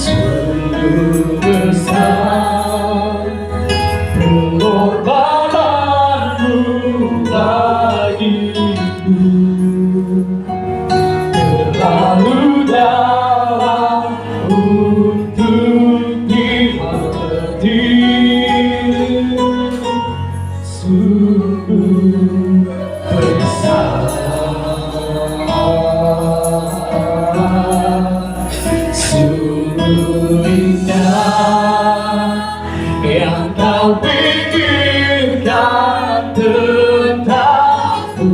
Sungguh besar pengorbananmu bagiku, terlalu dalam untuk dimengerti. Sungguh besar, sungguh indah yang kau pikirkan tentangku,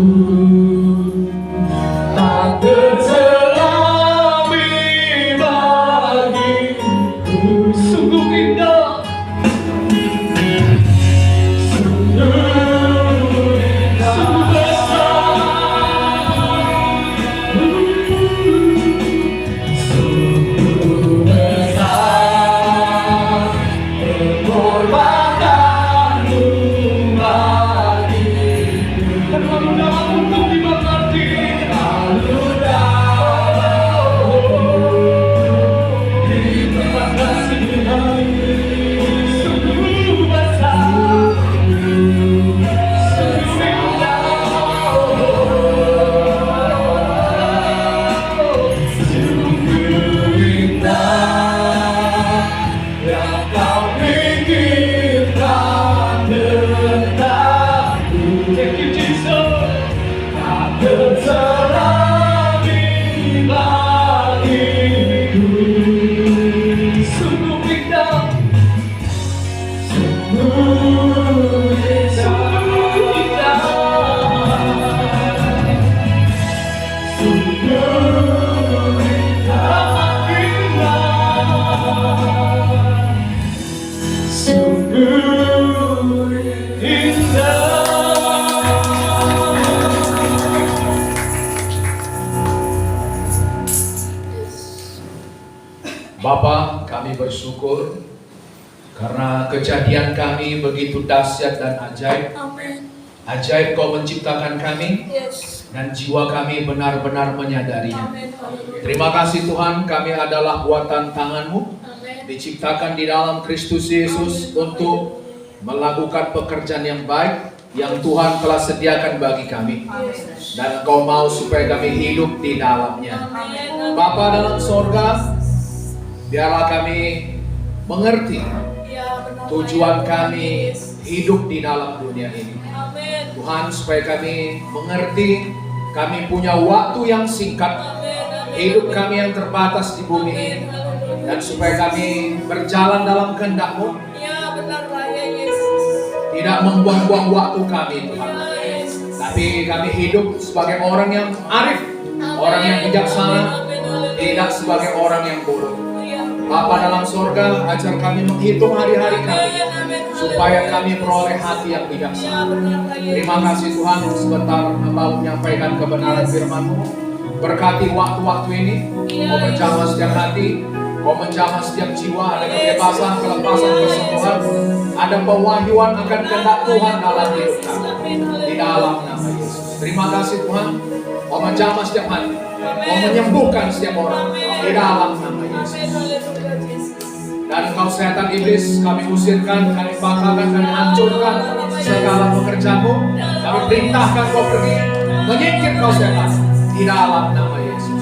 tak terselami bagiku. Sungguh indah, sungguh besar, sungguh besar pengorbananmu bagiku, terlalu dalam untuk dimengerti, terlalu dalam terima kasih Tuhan. Sungguh besar, sungguh indah yang kau pikirkan tentangku. Thank you Jesus. Tak terselami bagiku. Sungguh indah, sungguh indah, sungguh indah, sungguh indah. Bapa, kami bersyukur karena kejadian kami begitu dahsyat dan ajaib. Amin. Ajaib Kau menciptakan kami Yes. dan jiwa kami benar-benar menyadarinya. Amin. Haleluya. Terima kasih Tuhan, kami adalah buatan tangan-Mu, Amin. diciptakan di dalam Kristus Yesus untuk melakukan pekerjaan yang baik yang Tuhan telah sediakan bagi kami. Yes. Dan Kau mau supaya kami hidup di dalamnya. Amin. Bapa dalam sorga, biarlah kami mengerti Ya, benar. tujuan kami hidup di dalam dunia ini. Amin. Tuhan, supaya kami mengerti kami punya waktu yang singkat, Amin. hidup kami yang terbatas di bumi ini, dan supaya kami berjalan dalam kehendak-Mu, Ya, benar Raya Yesus. tidak membuang-buang waktu kami Tuhan. Ya, Yesus. Tapi kami hidup sebagai orang yang arif, orang yang bijaksana, tidak sebagai orang yang bodoh. Ya. Bapa dalam sorga, ajar kami menghitung hari-hari kami, Amin. supaya kami peroleh hati yang Ya, bijaksana. benar Raya. Terima kasih Tuhan, sebentar hamba menyampaikan kebenaran firman-Mu. Berkati waktu-waktu ini, Kau menjamah setiap hati, Kau menjamah setiap jiwa, ada kebebasan, kelepasan, kesembuhan, ada pewahyuan akan kehendak Tuhan dalam hidup kami. Di dalam nama Yesus. Terima kasih Tuhan, Kau menjamah setiap hati, Kau menyembuhkan setiap orang. Di dalam nama Yesus. Amin. Haleluya Yesus. Dan Kau setan iblis, kami usirkan, kami patahkan, kami hancurkan segala pekerjaan-Mu. Kami perintahkan Kau pergi, menyingkir Kau setan. Di dalam nama Yesus.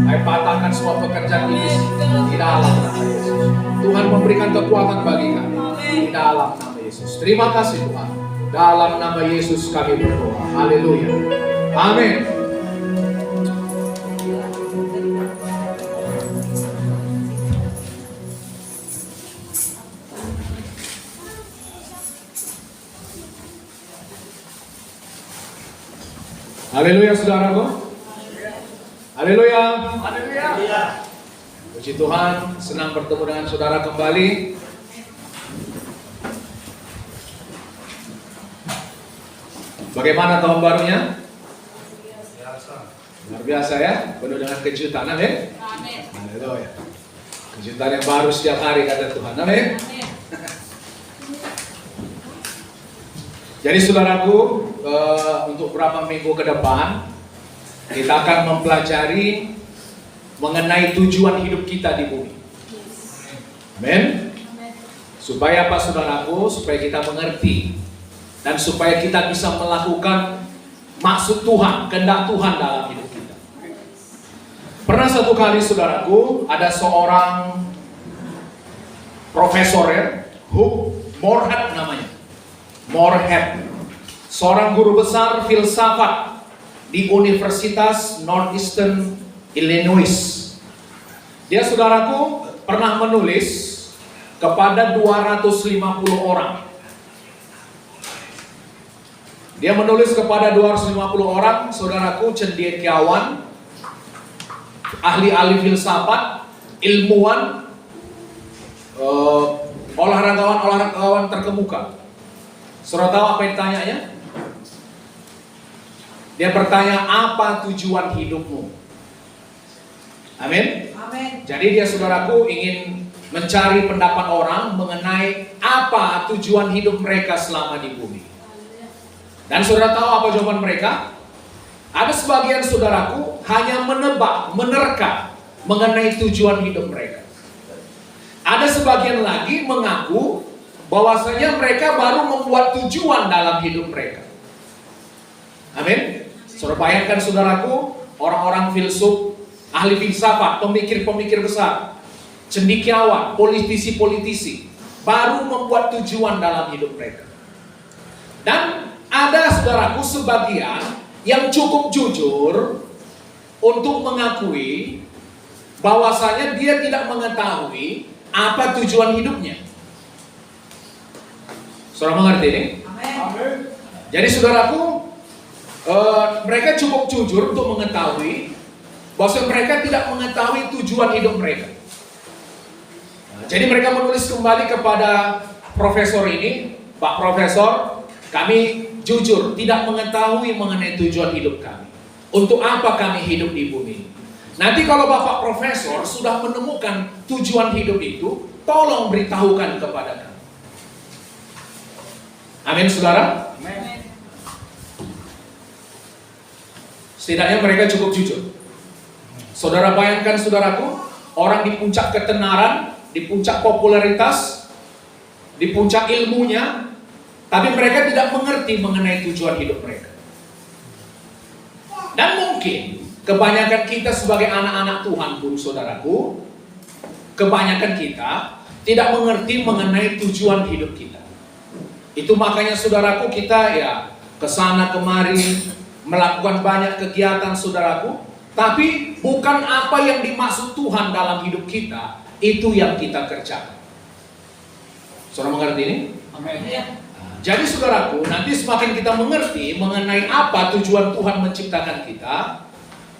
Kami patahkan semua pekerjaan iblis. Di dalam nama Yesus. Tuhan memberikan kekuatan bagi kami. Di dalam nama Yesus. Terima kasih Tuhan. Dalam nama Yesus kami berdoa. Haleluya. Amin. Haleluya saudaraku. Haleluya. Haleluya. Puji Tuhan, senang bertemu dengan saudara kembali. Bagaimana tahun barunya? Luar biasa ya, penuh dengan kejutan, amin. Amin. Haleluya. Kejutan yang baru setiap hari kata Tuhan, amin. Amin. Jadi saudaraku, untuk beberapa minggu ke depan kita akan mempelajari mengenai tujuan hidup kita di bumi. Amin. Supaya apa saudaraku? Supaya kita mengerti dan supaya kita bisa melakukan maksud Tuhan, kehendak Tuhan dalam hidup kita. Pernah satu kali saudaraku, ada seorang profesor ya, Hugh Moorhead namanya. Moorhead, seorang guru besar filsafat di Universitas Northeastern Illinois. Dia saudaraku pernah menulis kepada 250 orang. Dia menulis kepada 250 orang, saudaraku, cendekiawan, ahli-ahli filsafat, ilmuwan, olahragaan terkemuka. Saudara tahu apa yang ditanyanya? Dia bertanya, apa tujuan hidupmu? Amin. Amin. Jadi dia saudaraku ingin mencari pendapat orang mengenai apa tujuan hidup mereka selama di bumi. Dan saudara tahu apa jawaban mereka? Ada sebagian saudaraku hanya menebak, menerka mengenai tujuan hidup mereka. Ada sebagian lagi mengaku bahwasanya mereka baru membuat tujuan dalam hidup mereka. Amin. Saudara bayangkan saudaraku, orang-orang filsuf, ahli filsafat, pemikir-pemikir besar, cendekiawan, politisi-politisi baru membuat tujuan dalam hidup mereka. Dan ada saudaraku sebagian yang cukup jujur untuk mengakui bahwasanya dia tidak mengetahui apa tujuan hidupnya. Saudara mengerti ini? Amin. Jadi saudaraku, mereka cukup jujur untuk mengetahui bahwa mereka tidak mengetahui tujuan hidup mereka. Jadi mereka menulis kembali kepada profesor ini, Pak Profesor, kami jujur tidak mengetahui mengenai tujuan hidup kami. Untuk apa kami hidup di bumi ini? Nanti kalau Bapak Profesor sudah menemukan tujuan hidup itu, tolong beritahukan kepada kami. Amin, saudara? Amin. Setidaknya mereka cukup jujur. Saudara bayangkan saudaraku, orang di puncak ketenaran, di puncak popularitas, di puncak ilmunya, tapi mereka tidak mengerti mengenai tujuan hidup mereka. Dan mungkin kebanyakan kita sebagai anak-anak Tuhan pun saudaraku, kebanyakan kita tidak mengerti mengenai tujuan hidup kita. Itu makanya saudaraku kita ya kesana kemari melakukan banyak kegiatan saudaraku, tapi bukan apa yang dimaksud Tuhan dalam hidup kita itu yang kita kerjakan. Saudara mengerti ini? Amin. Jadi saudaraku, nanti semakin kita mengerti mengenai apa tujuan Tuhan menciptakan kita,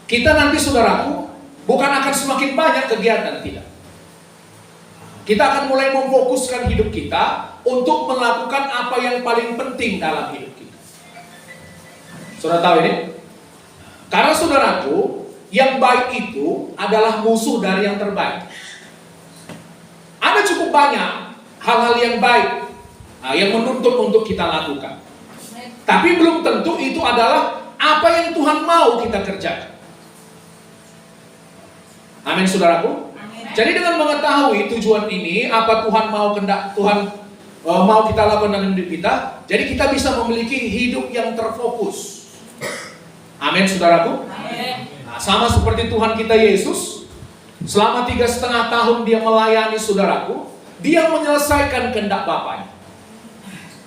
kita nanti saudaraku bukan akan semakin banyak kegiatan, tidak. Kita akan mulai memfokuskan hidup kita untuk melakukan apa yang paling penting dalam hidup kita. Saudara tahu ini? Karena saudaraku, yang baik itu adalah musuh dari yang terbaik. Ada cukup banyak hal-hal yang baik yang menuntut untuk kita lakukan. Tapi belum tentu itu adalah apa yang Tuhan mau kita kerjakan. Amin, saudaraku. Jadi dengan mengetahui tujuan ini, apa Tuhan mau kehendak Tuhan mau kita lakukan dalam hidup kita, jadi kita bisa memiliki hidup yang terfokus. Amin, saudaraku. Nah, sama seperti Tuhan kita Yesus, selama 3,5 tahun dia melayani saudaraku, dia menyelesaikan kehendak Bapanya.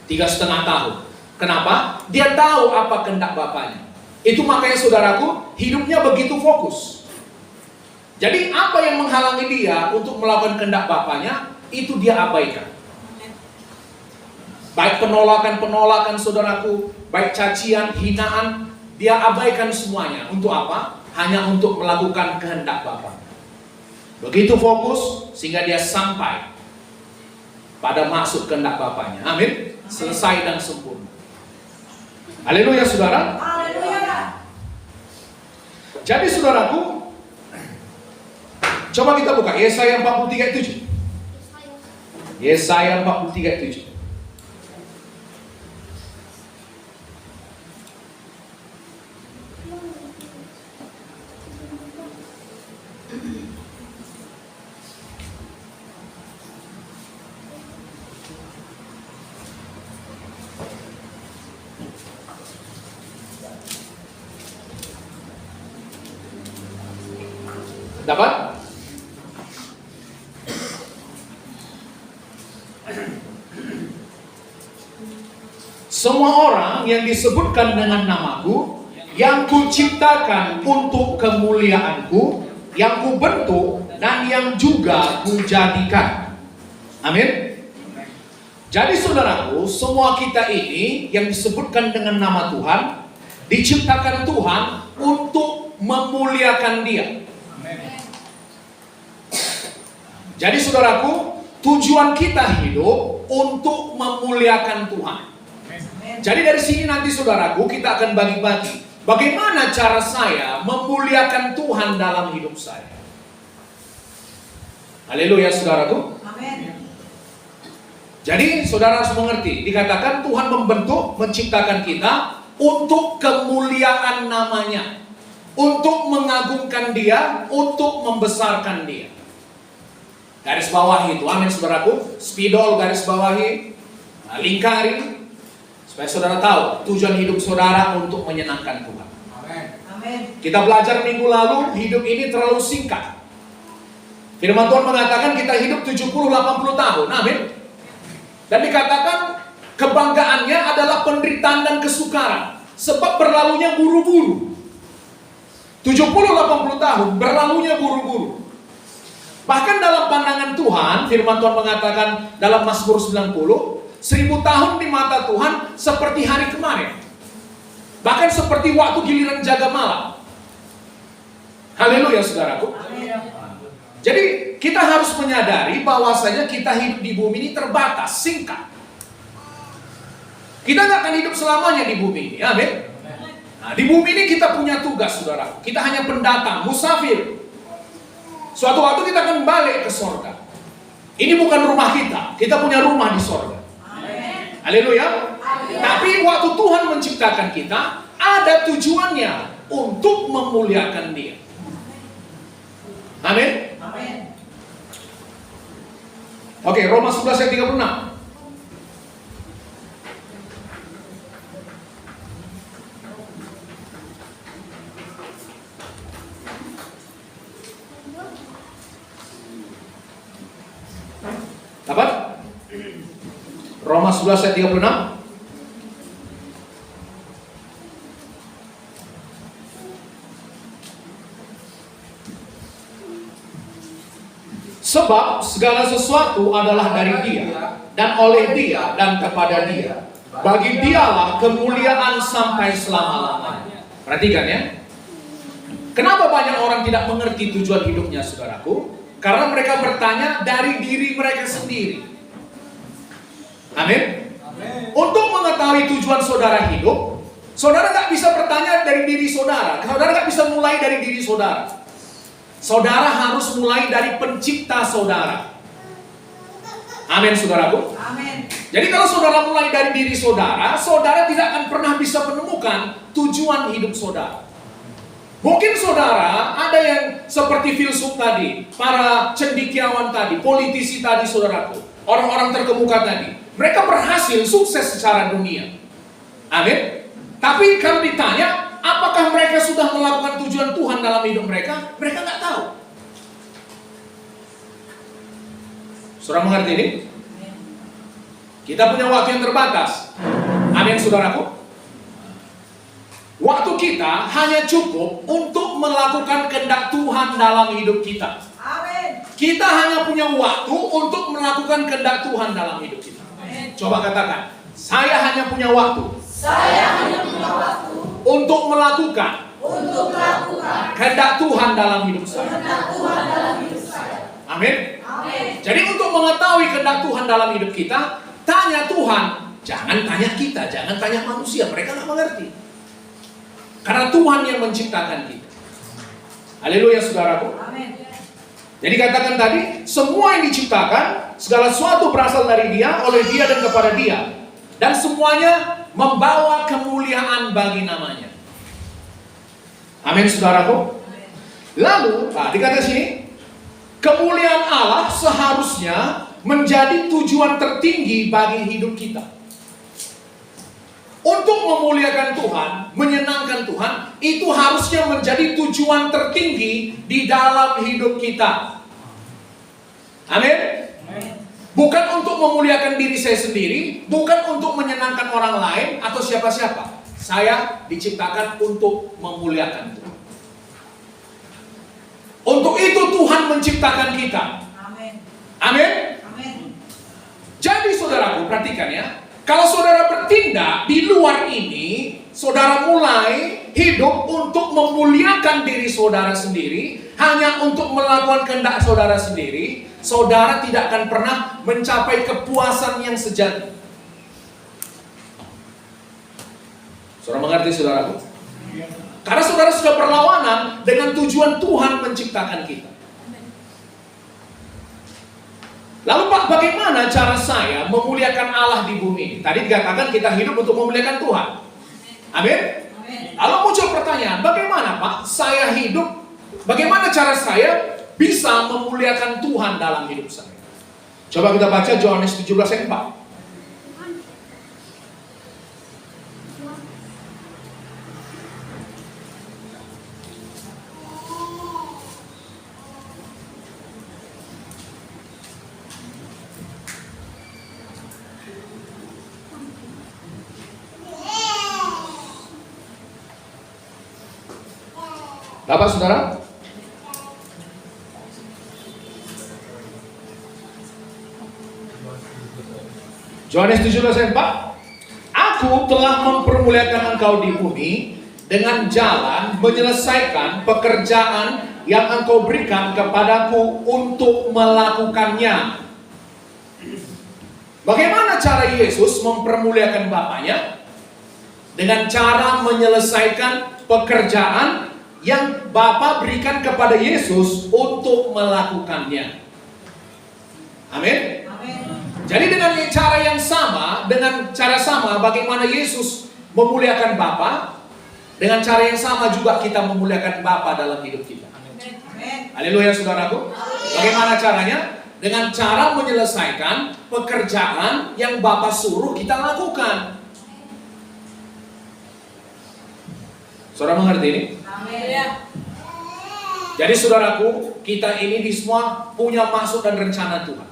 3,5 tahun. Kenapa? Dia tahu apa kehendak Bapanya. Itu makanya saudaraku, hidupnya begitu fokus. Jadi apa yang menghalangi dia untuk melakukan kehendak Bapanya, itu dia abaikan. Baik penolakan-penolakan saudaraku, baik cacian, hinaan, dia abaikan semuanya. Untuk apa? Hanya untuk melakukan kehendak Bapa. Begitu fokus sehingga dia sampai pada maksud kehendak Bapanya. Amin. Selesai dan sempurna. Haleluya, saudara. Haleluya. Jadi saudaraku, coba kita buka Yesaya 43 ayat 7. Yesaya 43 ayat 7. Dapat? Semua orang yang disebutkan dengan namaku, yang kuciptakan untuk kemuliaanku, yang kubentuk dan yang juga kujadikan. Amin. Jadi saudaraku, semua kita ini yang disebutkan dengan nama Tuhan, diciptakan Tuhan untuk memuliakan Dia. Jadi saudaraku, tujuan kita hidup untuk memuliakan Tuhan. Jadi dari sini nanti saudaraku kita akan bagi-bagi bagaimana cara saya memuliakan Tuhan dalam hidup saya. Haleluya saudaraku. Amin. Jadi saudara harus mengerti, dikatakan Tuhan membentuk, menciptakan kita untuk kemuliaan namanya, untuk mengagungkan Dia, untuk membesarkan Dia. Garis bawahi itu, amin saudaraku. Spidol garis bawahi, lingkari, supaya saudara tahu tujuan hidup saudara untuk menyenangkan Tuhan. Amin. Kita belajar minggu lalu, hidup ini terlalu singkat. Firman Tuhan mengatakan kita hidup 70-80 tahun, amin. Dan dikatakan kebanggaannya adalah penderitaan dan kesukaran, sebab berlalunya buru-buru. 70-80 tahun berlalunya buru-buru. Bahkan dalam pandangan Tuhan, firman Tuhan mengatakan dalam Mazmur 90, 1000 tahun di mata Tuhan seperti hari kemarin. Bahkan seperti waktu giliran jaga malam. Haleluya saudaraku. Jadi kita harus menyadari bahwasanya kita hidup di bumi ini terbatas, singkat. Kita nggak akan hidup selamanya di bumi ini, amin. Nah, di bumi ini kita punya tugas saudaraku. Kita hanya pendatang, musafir. Suatu waktu kita akan balik ke sorga. Ini bukan rumah kita punya rumah di sorga. Haleluya. Tapi waktu Tuhan menciptakan kita, ada tujuannya untuk memuliakan Dia. Amin. Oke, Roma 11 ayat 36. Dapat? Roma 11 ayat 36. Sebab segala sesuatu adalah dari Dia, dan oleh Dia, dan kepada Dia. Bagi Dialah kemuliaan sampai selama-lamanya. Perhatikan ya. Kenapa banyak orang tidak mengerti tujuan hidupnya saudaraku? Karena mereka bertanya dari diri mereka sendiri. Amin. Untuk mengetahui tujuan saudara hidup, saudara nggak bisa bertanya dari diri saudara. Saudara nggak bisa mulai dari diri saudara. Saudara harus mulai dari pencipta saudara. Amin saudaraku. Amin. Jadi kalau saudara mulai dari diri saudara, saudara tidak akan pernah bisa menemukan tujuan hidup saudara. Mungkin saudara ada yang seperti filsuf tadi, para cendekiawan tadi, politisi tadi saudaraku, orang-orang terkemuka tadi. Mereka berhasil sukses secara dunia. Amin. Tapi kalau ditanya, apakah mereka sudah melakukan tujuan Tuhan dalam hidup mereka? Mereka nggak tahu. Saudara mengerti ini? Kita punya waktu yang terbatas. Amin saudaraku. Waktu kita hanya cukup untuk melakukan kehendak Tuhan dalam hidup kita. Amin. Kita hanya punya waktu untuk melakukan kehendak Tuhan dalam hidup kita. Coba katakan, saya hanya punya waktu. Saya hanya punya waktu Untuk melakukan kehendak Tuhan dalam hidup saya. kehendak Tuhan dalam hidup saya. Amin. Amin. Jadi untuk mengetahui kehendak Tuhan dalam hidup kita, tanya Tuhan. Jangan tanya kita, jangan tanya manusia. Mereka nggak mengerti. Karena Tuhan yang menciptakan kita. Haleluya saudaraku. Amin. Jadi katakan tadi, semua yang diciptakan, segala sesuatu berasal dari Dia, oleh Dia dan kepada Dia. Dan semuanya membawa kemuliaan bagi namanya. Amin saudaraku. Lalu, dikatakan sini, kemuliaan Allah seharusnya menjadi tujuan tertinggi bagi hidup kita. untuk memuliakan Tuhan, menyenangkan Tuhan, itu harusnya menjadi tujuan tertinggi di dalam hidup kita. Amin. Bukan untuk memuliakan diri saya sendiri, bukan untuk menyenangkan orang lain atau siapa-siapa. Saya diciptakan untuk memuliakan Tuhan. Untuk itu Tuhan menciptakan kita. Amin. Amin. Amin. Jadi saudaraku, perhatikan ya. Kalau saudara bertindak di luar ini, saudara mulai hidup untuk memuliakan diri saudara sendiri, hanya untuk melakukan kehendak saudara sendiri, saudara tidak akan pernah mencapai kepuasan yang sejati. Saudara mengerti saudaraku? Karena saudara sudah berlawanan dengan tujuan Tuhan menciptakan kita. Lalu Pak, bagaimana cara saya memuliakan Allah di bumi ini? Tadi dikatakan kita hidup untuk memuliakan Tuhan. Amin? Lalu muncul pertanyaan, bagaimana Pak saya hidup? Bagaimana cara saya bisa memuliakan Tuhan dalam hidup saya? Coba kita baca Yohanes 17 ayat 4. Bapak saudara? Yohanes 17 ayat 4. Aku telah mempermuliakan engkau di bumi dengan jalan menyelesaikan pekerjaan yang engkau berikan kepadaku untuk melakukannya. Bagaimana cara Yesus mempermuliakan Bapaknya? Dengan cara menyelesaikan pekerjaan yang Bapa berikan kepada Yesus untuk melakukannya. Amin. Jadi dengan cara sama bagaimana Yesus memuliakan Bapa, dengan cara yang sama juga kita memuliakan Bapa dalam hidup kita. Haleluya saudaraku. Bagaimana caranya? Dengan cara menyelesaikan pekerjaan yang Bapa suruh kita lakukan. Saudara mengerti ini? Jadi saudaraku, kita ini di semua punya maksud dan rencana Tuhan.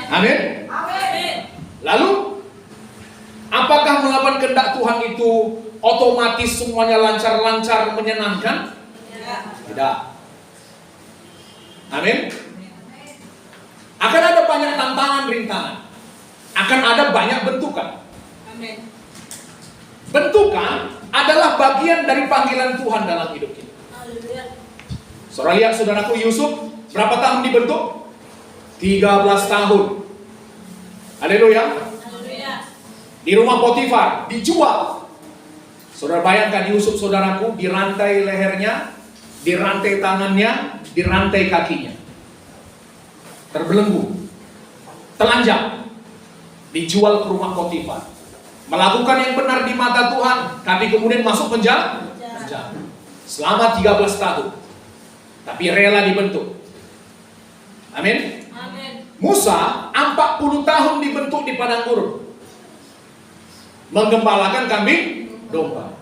Amin. Lalu, apakah melakukan kehendak Tuhan itu otomatis semuanya lancar-lancar menyenangkan? Tidak. Amin. Akan ada banyak tantangan, rintangan. Akan ada banyak bentukan. Bentukan adalah bagian dari panggilan Tuhan dalam hidup kita. Saudara lihat saudaraku Yusuf, berapa tahun dibentuk? 13 tahun. Haleluya. Di rumah Potifar, dijual. Saudara bayangkan Yusuf saudaraku, dirantai lehernya, dirantai tangannya, dirantai kakinya. Terbelenggu. Telanjang. Dijual ke rumah Potifar. Melakukan yang benar di mata Tuhan, tapi kemudian masuk penjara. Selama 13 tahun. Tapi rela dibentuk. Amin. Musa 40 tahun dibentuk di padang gurun, menggembalakan kambing domba.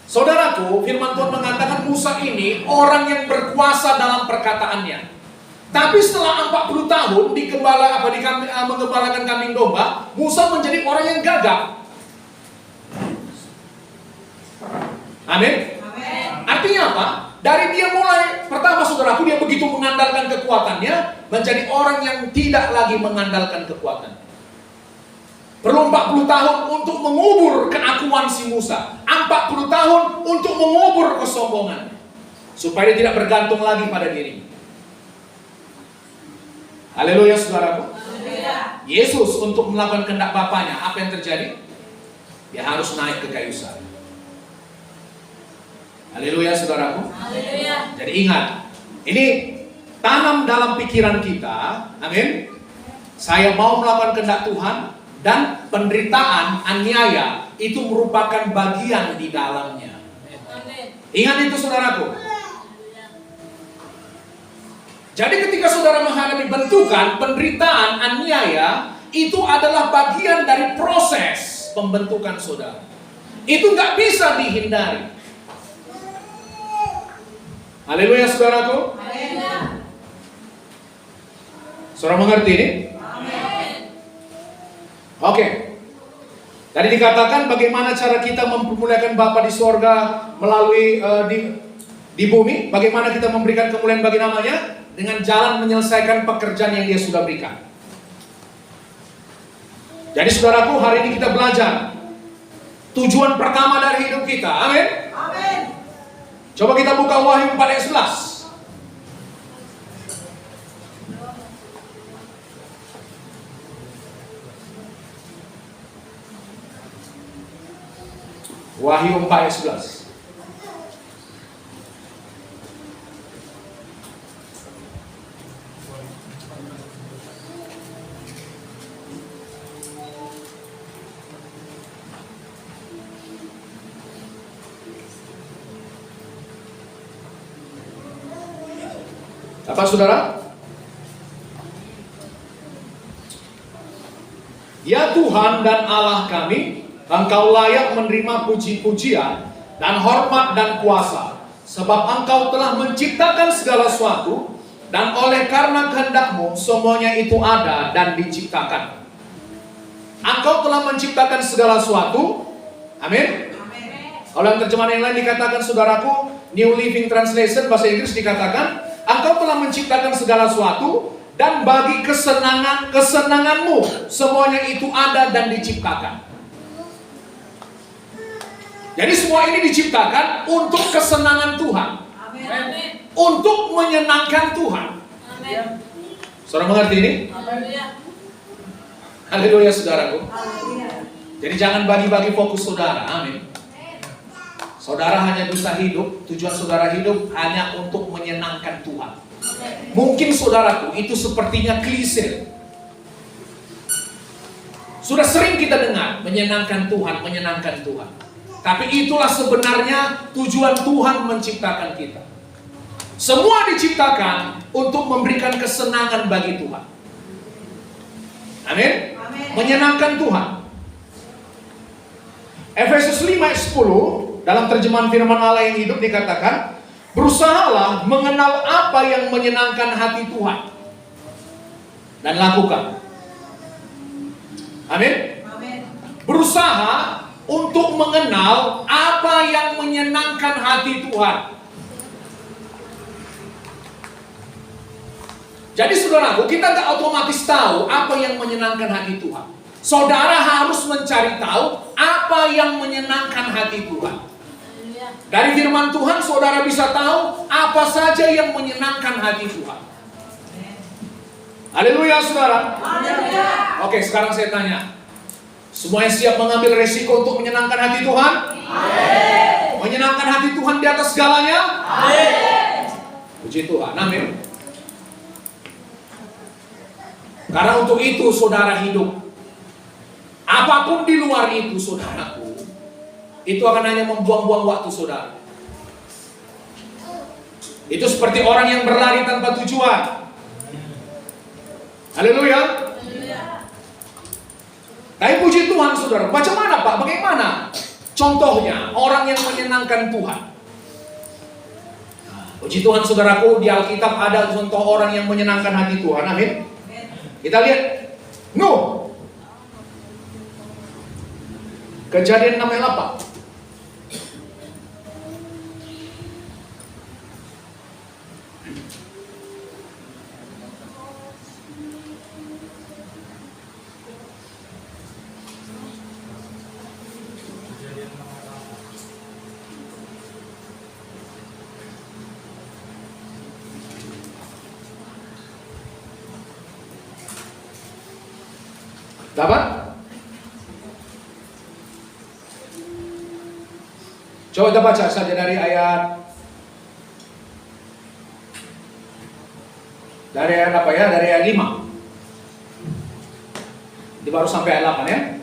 Saudaraku, firman Tuhan mengatakan Musa ini orang yang berkuasa dalam perkataannya. Tapi setelah 40 tahun menggembalakan kambing domba, Musa menjadi orang yang gagap. Amin. Artinya apa? Dari dia mulai, pertama saudaraku, dia begitu mengandalkan kekuatannya, menjadi orang yang tidak lagi mengandalkan kekuatan. Perlu 40 tahun untuk mengubur keakuan si Musa. 40 tahun untuk mengubur kesombongan. Supaya dia tidak bergantung lagi pada dirinya. Haleluya saudaraku. Yesus untuk melakukan kehendak Bapaknya, apa yang terjadi? Dia harus naik ke kayu salib. Haleluya saudaraku. Haleluya. Jadi ingat, ini tanam dalam pikiran kita. Amin. Saya mau melakukan kehendak Tuhan, dan penderitaan, aniaya itu merupakan bagian di dalamnya. Ingat itu saudaraku. Jadi ketika saudara menghadapi bentukan, penderitaan, aniaya, itu adalah bagian dari proses pembentukan saudara. Itu nggak bisa dihindari. Haleluya saudaraku. Amin. Saudara mengerti ini? Amin. Oke. Tadi dikatakan bagaimana cara kita mempermuliakan Bapa di sorga melalui di bumi. Bagaimana kita memberikan kemuliaan bagi namanya? Dengan jalan menyelesaikan pekerjaan yang Dia sudah berikan. Jadi saudaraku, hari ini kita belajar tujuan pertama dari hidup kita. Amin. Amin. Coba kita buka Wahyu 4 ayat 11. Wahyu 4 ayat 11. Apa saudara? Ya Tuhan dan Allah kami, Engkau layak menerima puji-pujian dan hormat dan kuasa, sebab Engkau telah menciptakan segala sesuatu, dan oleh karena kehendak-Mu semuanya itu ada dan diciptakan. Engkau telah menciptakan segala sesuatu. Amin. Kalau yang terjemahan yang lain dikatakan saudaraku, New Living Translation bahasa Inggris dikatakan, Engkau telah menciptakan segala sesuatu, dan bagi kesenangan-Mu semuanya itu ada dan diciptakan. Jadi semua ini diciptakan untuk kesenangan Tuhan. Amin. Untuk menyenangkan Tuhan. Amin. Saudara mengerti ini? Haleluya saudaraku. Haleluya. Jadi jangan bagi-bagi fokus saudara. Amin. Saudara hanya bisa hidup, tujuan saudara hidup hanya untuk menyenangkan Tuhan. Mungkin saudaraku itu sepertinya klise. Sudah sering kita dengar menyenangkan Tuhan, menyenangkan Tuhan. Tapi itulah sebenarnya tujuan Tuhan menciptakan kita. Semua diciptakan untuk memberikan kesenangan bagi Tuhan. Amin. Menyenangkan Tuhan. Efesus 5 ayat 10 dalam terjemahan firman Allah yang hidup dikatakan, berusahalah mengenal apa yang menyenangkan hati Tuhan dan lakukan. Amin. Berusaha untuk mengenal apa yang menyenangkan hati Tuhan. Jadi saudaraku, kita gak otomatis tahu apa yang menyenangkan hati Tuhan. Saudara harus mencari tahu apa yang menyenangkan hati Tuhan. Dari firman Tuhan saudara bisa tahu apa saja yang menyenangkan hati Tuhan. Haleluya saudara. Haleluya. Oke, sekarang saya tanya, semuanya siap mengambil resiko untuk menyenangkan hati Tuhan? Amin. Menyenangkan hati Tuhan di atas segalanya? Amin. Puji Tuhan, amin. Karena untuk itu saudara hidup. Apapun di luar itu saudaraku, itu akan hanya membuang-buang waktu saudara. Itu seperti orang yang berlari tanpa tujuan. Haleluya. Tapi puji Tuhan saudara, macam mana Pak? Bagaimana contohnya orang yang menyenangkan Tuhan? Puji Tuhan saudaraku, di Alkitab ada contoh orang yang menyenangkan hati Tuhan. Amin. Kita lihat Nuh. Kejadian 6 ayat 8. Dapat? Coba kita baca saja dari ayat apa ya? Dari ayat 5. Ini baru sampai ayat 8 ya.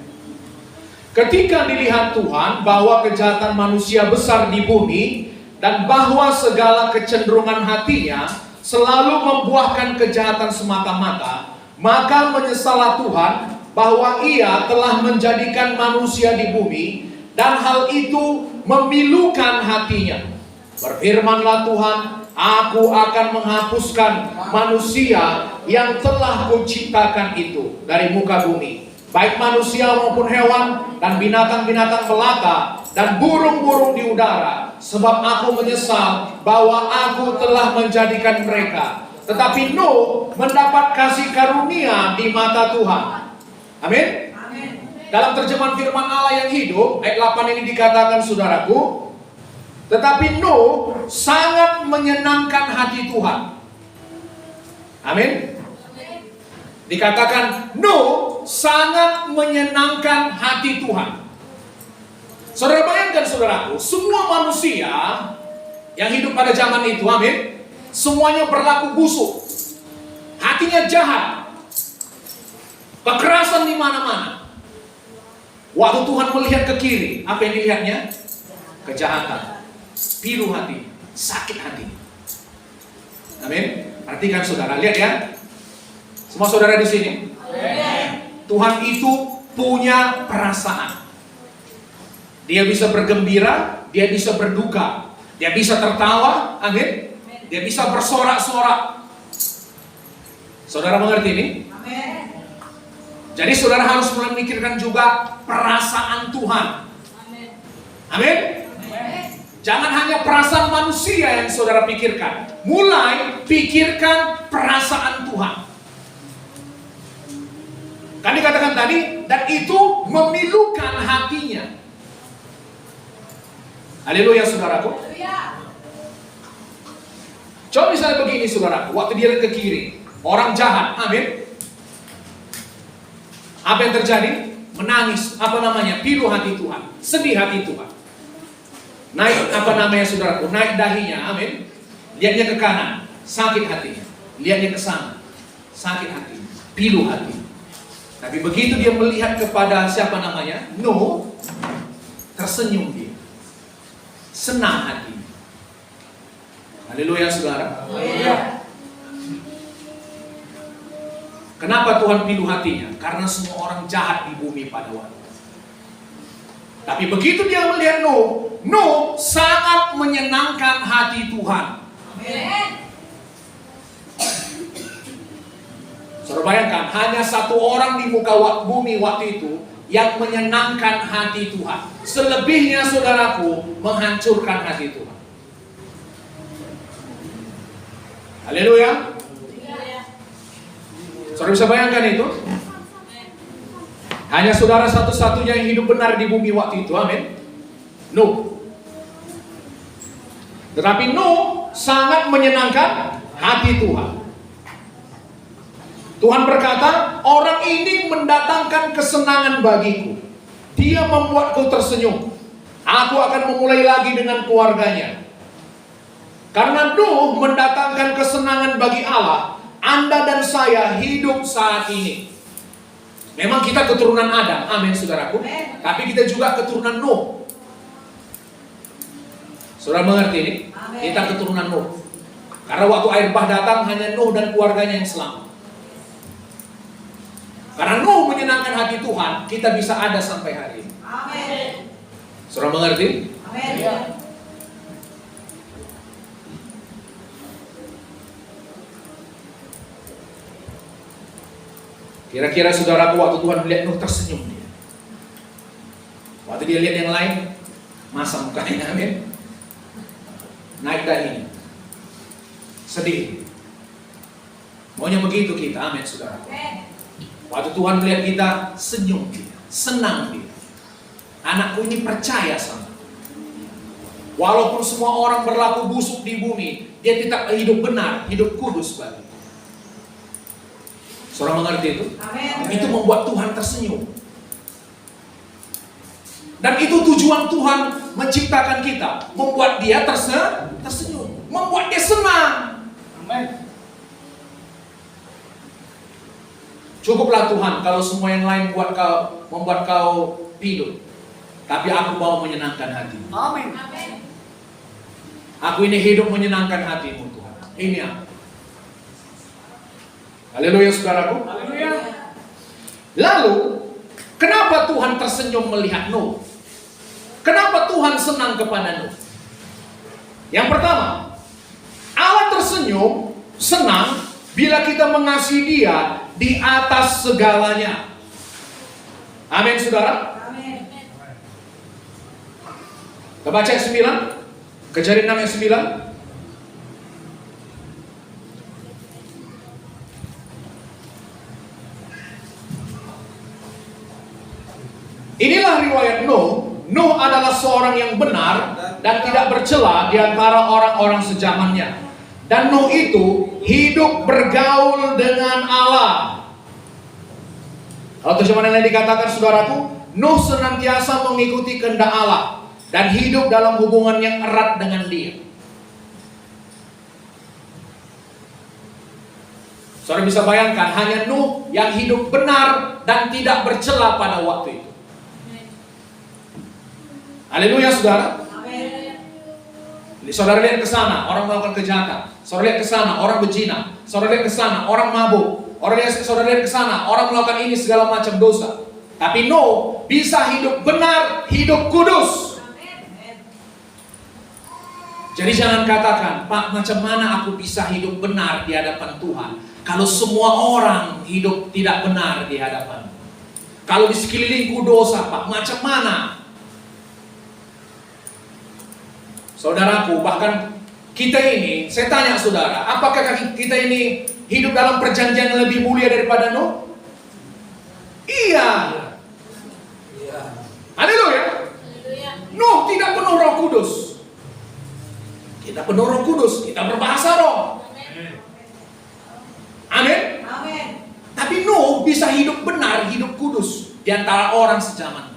Ketika dilihat Tuhan bahwa kejahatan manusia besar di bumi dan bahwa segala kecenderungan hatinya selalu membuahkan kejahatan semata-mata, maka menyesallah Tuhan bahwa Ia telah menjadikan manusia di bumi, dan hal itu memilukan hatinya. Berfirmanlah Tuhan, Aku akan menghapuskan manusia yang telah Kuciptakan itu dari muka bumi, baik manusia maupun hewan, dan binatang-binatang melata, dan burung-burung di udara, sebab Aku menyesal bahwa Aku telah menjadikan mereka. Tetapi Nuh mendapat kasih karunia di mata Tuhan. Amin. Dalam terjemahan firman Allah yang hidup, ayat 8 ini dikatakan, saudaraku, tetapi Nuh sangat menyenangkan hati Tuhan. Amin. Dikatakan Nuh sangat menyenangkan hati Tuhan. Saudara bayangkan, saudaraku, semua manusia yang hidup pada zaman itu, amin, semuanya berlaku busuk, hatinya jahat, kekerasan di mana-mana. Waktu Tuhan melihat ke kiri, apa yang dilihatnya? Kejahatan. Pilu hati, sakit hati. Amin. Perhatikan saudara, lihat ya. Semua saudara di sini. Tuhan itu punya perasaan. Dia bisa bergembira, dia bisa berduka, dia bisa tertawa, amin. Dia bisa bersorak-sorak. Saudara mengerti ini? Jadi saudara harus memikirkan juga perasaan Tuhan. Amin. Jangan hanya perasaan manusia yang saudara pikirkan. Mulai pikirkan perasaan Tuhan. Kan dikatakan tadi, dan itu memilukan hatinya. Haleluya, saudaraku. Coba misalnya begini, saudaraku. Waktu dia lihat ke kiri, orang jahat, amin. Apa yang terjadi? Menangis, pilu hati Tuhan, sedih hati Tuhan. Naik saudaraku, naik dahinya, amin. Lihatnya ke kanan, sakit hatinya. Lihatnya ke sana, sakit hati, pilu hati. Tapi begitu dia melihat kepada Nuh, tersenyum dia, senang hati. Haleluya, saudara. Kenapa Tuhan pilu hatinya? Karena semua orang jahat di bumi pada waktu. Tapi begitu dia melihat Nuh sangat menyenangkan hati Tuhan. Saudara bayangkan, hanya satu orang di muka bumi waktu itu yang menyenangkan hati Tuhan. Selebihnya, saudaraku, menghancurkan hati Tuhan. Haleluya. Saudara bisa bayangkan itu? Hanya saudara satu-satunya yang hidup benar di bumi waktu itu, amin. Nuh. Tetapi Nuh sangat menyenangkan hati Tuhan. Tuhan berkata, orang ini mendatangkan kesenangan bagiku. Dia membuatku tersenyum. Aku akan memulai lagi dengan keluarganya. Karena Nuh mendatangkan kesenangan bagi Allah, Anda dan saya hidup saat ini. Memang kita keturunan Adam, amin saudaraku. Tapi kita juga keturunan Nuh. Saudara mengerti ini? Kita keturunan Nuh. Karena waktu air bah datang, hanya Nuh dan keluarganya yang selamat. Karena Nuh menyenangkan hati Tuhan, kita bisa ada sampai hari ini. Amin. Saudara mengerti? Amin. Kira-kira saudaraku, waktu Tuhan melihat Nuh, tersenyum dia. Waktu dia lihat yang lain, masa mukanya, amin. Naik dahinya, sedih. Maunya begitu kita, amin saudaraku. Waktu Tuhan melihat kita, senyum dia, senang dia. Anakku ini percaya sama aku. Walaupun semua orang berlaku busuk di bumi, dia tetap hidup benar, hidup kudus bagi. Saudara mengerti itu? Amin. Itu membuat Tuhan tersenyum. Dan itu tujuan Tuhan menciptakan kita, membuat dia tersenyum, membuat dia senang. Amin. Cukuplah Tuhan kalau semua yang lain membuat kau pilu, tapi aku mau menyenangkan hatimu. Amin. Aku ini hidup menyenangkan hatimu Tuhan. Ini aku. Haleluya saudaraku. Haleluya. Lalu, kenapa Tuhan tersenyum melihat Nuh? Kenapa Tuhan senang kepada Nuh? Yang pertama, Allah tersenyum, senang bila kita mengasihi Dia di atas segalanya. Amin, saudara. Amin. Kita baca ayat 9. Kejadian 6 ayat 9. Inilah riwayat Nuh. Nuh adalah seorang yang benar dan tidak bercela di antara orang-orang sezamannya. Dan Nuh itu hidup bergaul dengan Allah. Kalau terjemahan yang lain dikatakan, saudaraku, Nuh senantiasa mengikuti kehendak Allah dan hidup dalam hubungan yang erat dengan Dia. Saudara bisa bayangkan, hanya Nuh yang hidup benar dan tidak bercela pada waktu itu. Haleluya, saudara. Amin. Saudara lihat ke sana, orang melakukan kejahatan. Saudara lihat ke sana, orang berzina. Saudara lihat ke sana, orang mabuk. Saudara lihat ke sana, orang melakukan ini segala macam dosa. Tapi Nuh bisa hidup benar, hidup kudus. Jadi jangan katakan, Pak, macam mana aku bisa hidup benar di hadapan Tuhan kalau semua orang hidup tidak benar di hadapan. Kalau di sekelilingku dosa, Pak, macam mana? Saudaraku, bahkan kita ini, saya tanya saudara, apakah kita ini hidup dalam perjanjian yang lebih mulia daripada Nuh? Iya. Haleluya. Nuh tidak penuh Roh Kudus. Kita penuh Roh Kudus, kita berbahasa roh. Amin. Amin. Tapi Nuh bisa hidup benar, hidup kudus di antara orang sezaman.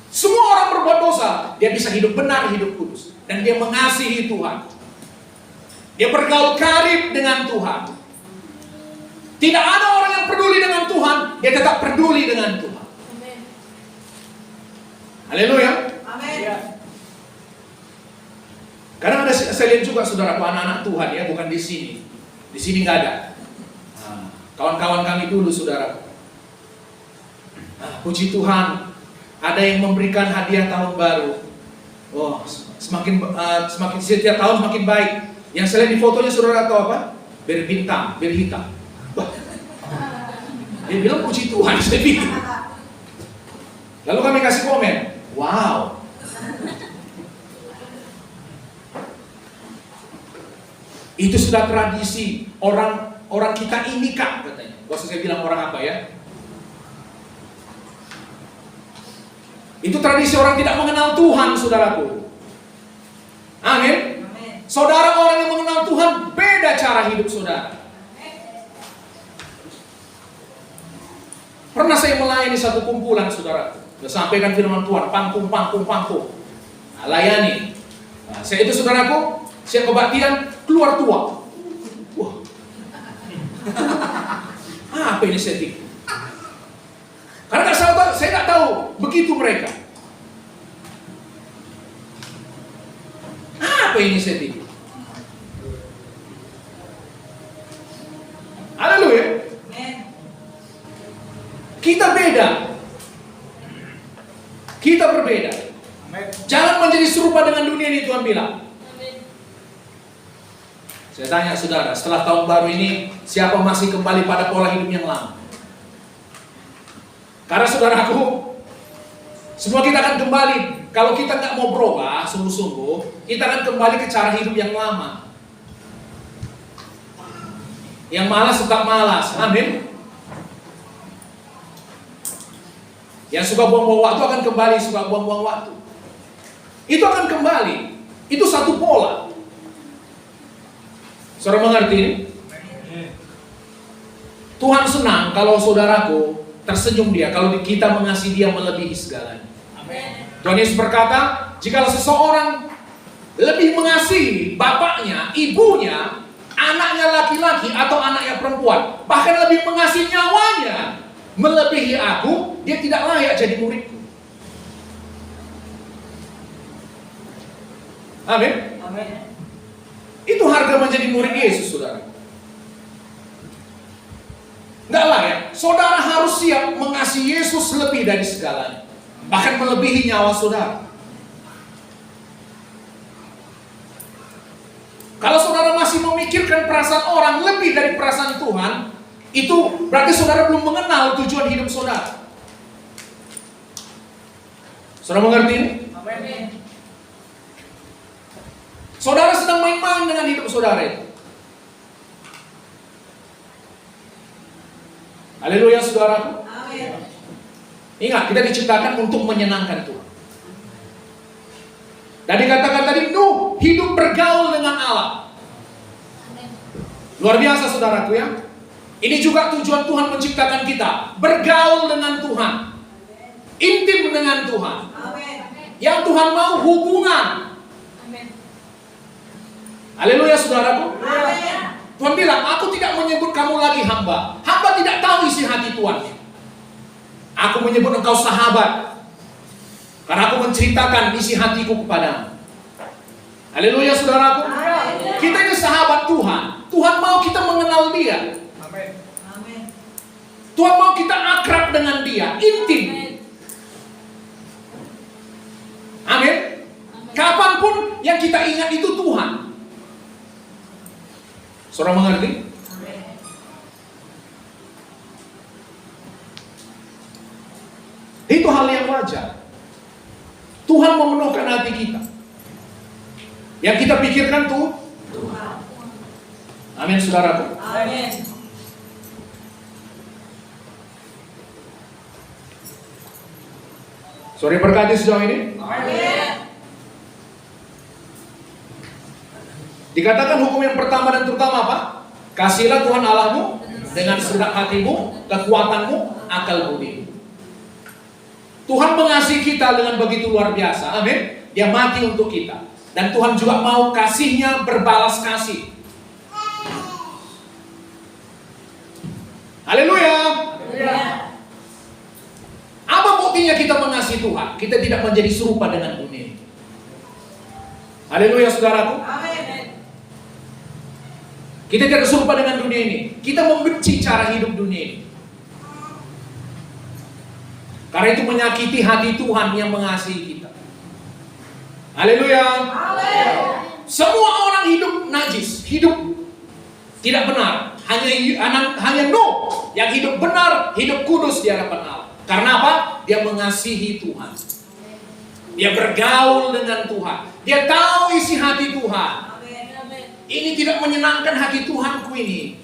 Semua orang berbuat dosa, dia bisa hidup benar, hidup kudus. Dan dia mengasihi Tuhan. Dia bergaul karib dengan Tuhan. Tidak ada orang yang peduli dengan Tuhan, dia tetap peduli dengan Tuhan. Haleluya. Amin. Karena ada, saya lihat juga saudaraku, anak-anak Tuhan ya, bukan di sini. Di sini nggak ada. Nah, kawan-kawan kami dulu, saudara. Puji Tuhan, ada yang memberikan hadiah tahun baru. Oh, semakin setiap tahun semakin baik. Yang saya lihat di fotonya, saudara tahu apa? Berbintang, berhitam. Wah. Dia bilang puji Tuhan, saya pikir. Lalu kami kasih komen, wow. Itu sudah tradisi orang kita ini, Kak, katanya. Gak usah saya bilang orang apa ya. Itu tradisi orang tidak mengenal Tuhan, saudaraku. Amin. Saudara, orang yang mengenal Tuhan beda cara hidup saudara. Pernah saya melayani satu kumpulan, saudara. Saya sampaikan firman Tuhan, panggung. Nah, layani. Nah, saya itu, saudaraku, saya kebaktian keluar tua. Wah. Apa ini setting? Karena saya nggak tahu begitu mereka. Apa ini setting? Haleluya. Kita beda. Kita berbeda. Jangan menjadi serupa dengan dunia ini, Tuhan bilang. Saya tanya saudara, setelah tahun baru ini, siapa masih kembali pada pola hidup yang lama? Karena saudaraku, semua kita akan kembali. Kalau kita nggak mau berubah sungguh-sungguh, kita akan kembali ke cara hidup yang lama. Yang malas tetap malas, amin. Yang suka buang-buang waktu akan kembali suka buang-buang waktu. Itu akan kembali. Itu satu pola. Saudara mengerti ini? Tuhan senang kalau saudaraku tersenyum dia, kalau kita mengasihi dia melebihi segalanya. Amin. Tuhan Yesus berkata, jikalau seseorang lebih mengasihi bapaknya, ibunya, anaknya laki-laki atau anaknya perempuan, bahkan lebih mengasihi nyawanya melebihi aku, dia tidak layak jadi muridku. Amin. Amin. Itu harga menjadi murid Yesus, saudara. Enggak lah ya. Saudara harus siap mengasihi Yesus lebih dari segalanya. Bahkan melebihi nyawa saudara. Kalau saudara masih memikirkan perasaan orang lebih dari perasaan Tuhan, itu berarti saudara belum mengenal tujuan hidup saudara. Saudara mengerti ini? Amin. Saudara sedang main-main dengan hidup saudara itu. Haleluya saudaraku. Amin. Ingat, kita diciptakan untuk menyenangkan Tuhan. Dan dikatakan tadi, Nuh hidup bergaul dengan Allah. Luar biasa saudaraku ya. Ini juga tujuan Tuhan menciptakan kita. Bergaul dengan Tuhan. Intim dengan Tuhan. Amin. Yang Tuhan mau hubungan. Haleluya saudaraku. Amin. Tuhan bilang, aku tidak menyebut kamu lagi hamba. Hamba tidak tahu isi hati Tuhan. Aku menyebut engkau sahabat. Karena aku menceritakan isi hatiku kepadamu. Haleluya saudaraku. Amin. Kita ini sahabat Tuhan. Tuhan mau kita mengenal Dia. Amin. Tuhan mau kita akrab dengan Dia, intim. Amin. Kapanpun yang kita ingat itu Tuhan. Saudara mengerti? Itu hal yang wajar. Tuhan memenuhkan hati kita. Yang kita pikirkan tuh Tuhan. amin saudaraku. Amin. Sorry berkati sejauh ini. Amin. Dikatakan hukum yang pertama dan terutama apa? Kasihilah Tuhan Allahmu dengan segenap hatimu, kekuatanmu, akal budimu. Tuhan mengasihi kita dengan begitu luar biasa. Amin. Dia mati untuk kita. Dan Tuhan juga mau kasihnya berbalas kasih. Haleluya. Apa buktinya kita mengasihi Tuhan? Kita tidak menjadi serupa dengan dunia. Haleluya saudaraku. Amin. Kita tidak serupa dengan dunia ini. Kita membenci cara hidup dunia ini. Karena itu menyakiti hati Tuhan yang mengasihi kita. Haleluya. Amin. Semua orang hidup najis, hidup tidak benar. Hanya Nuh yang hidup benar, hidup kudus di hadapan Allah. Karena apa? Dia mengasihi Tuhan. Dia bergaul dengan Tuhan. Dia tahu isi hati Tuhan. Ini tidak menyenangkan hati Tuhanku ini.